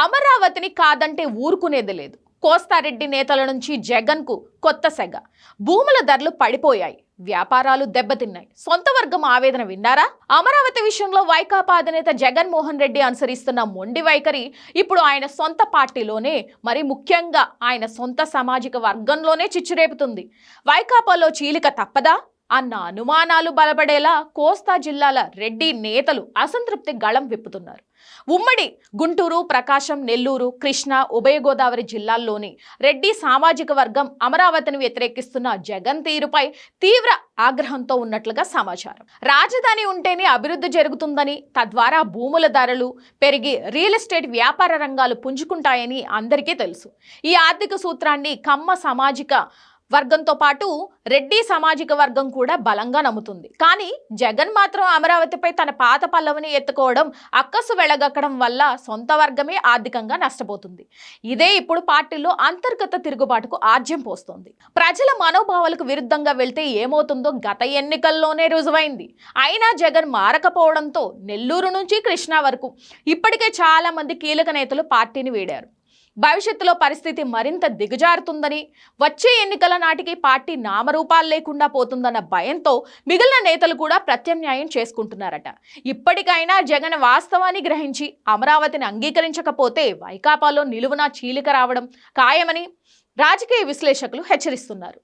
అమరావతిని కాదంటే ఊరుకునేది లేదు. కోస్తారెడ్డి నేతల నుంచి జగన్కు కొత్త సెగ. భూముల ధరలు పడిపోయాయి, వ్యాపారాలు దెబ్బతిన్నాయి. సొంత వర్గం ఆవేదన విన్నారా? అమరావతి విషయంలో వైకాపా అధినేత జగన్మోహన్ రెడ్డి అనుసరిస్తున్న మొండి వైఖరి ఇప్పుడు ఆయన సొంత పార్టీలోనే, మరి ముఖ్యంగా ఆయన సొంత సామాజిక వర్గంలోనే చిచ్చురేపుతుంది. వైకాపాలో చీలిక తప్పదా అన్న అనుమానాలు బలపడేలా కోస్తా జిల్లాల రెడ్డి నేతలు అసంతృప్తి గళం విప్పుతున్నారు. ఉమ్మడి గుంటూరు, ప్రకాశం, నెల్లూరు, కృష్ణా, ఉభయ గోదావరి జిల్లాల్లోని రెడ్డి సామాజిక వర్గం అమరావతిని వ్యతిరేకిస్తున్న జగన్ తీరుపై తీవ్ర ఆగ్రహంతో ఉన్నట్లుగా సమాచారం. రాజధాని ఉంటేనే అభివృద్ధి జరుగుతుందని, తద్వారా భూముల ధరలు పెరిగి రియల్ ఎస్టేట్ వ్యాపార రంగాలు పుంజుకుంటాయని అందరికీ తెలుసు. ఈ ఆర్థిక సూత్రాన్ని కమ్మ సామాజిక వర్గంతో పాటు రెడ్డి సామాజిక వర్గం కూడా బలంగా నమ్ముతుంది. కానీ జగన్ మాత్రం అమరావతిపై తన పాత పల్లవిని ఎత్తుకోవడం, అక్కసు వెళ్లగక్కడం వల్ల సొంత వర్గమే ఆర్థికంగా నష్టపోతుంది. ఇదే ఇప్పుడు పార్టీలో అంతర్గత తిరుగుబాటుకు ఆజ్యం పోస్తోంది. ప్రజల మనోభావాలకు విరుద్ధంగా వెళ్తే ఏమవుతుందో గత ఎన్నికల్లోనే రుజువైంది. అయినా జగన్ మారకపోవడంతో నెల్లూరు నుంచి కృష్ణా వరకు ఇప్పటికే చాలా మంది కీలక నేతలు పార్టీని వీడారు. భవిష్యత్తులో పరిస్థితి మరింత దిగజారుతుందని, వచ్చే ఎన్నికల నాటికి పార్టీ నామరూపాలు లేకుండా పోతుందన్న భయంతో మిగిలిన నేతలు కూడా ప్రత్యామ్నాయం చేసుకుంటున్నారట. ఇప్పటికైనా జగన్ వాస్తవాన్ని గ్రహించి అమరావతిని అంగీకరించకపోతే వైకాపాలో నిలువునా చీలిక రావడం ఖాయమని రాజకీయ విశ్లేషకులు హెచ్చరిస్తున్నారు.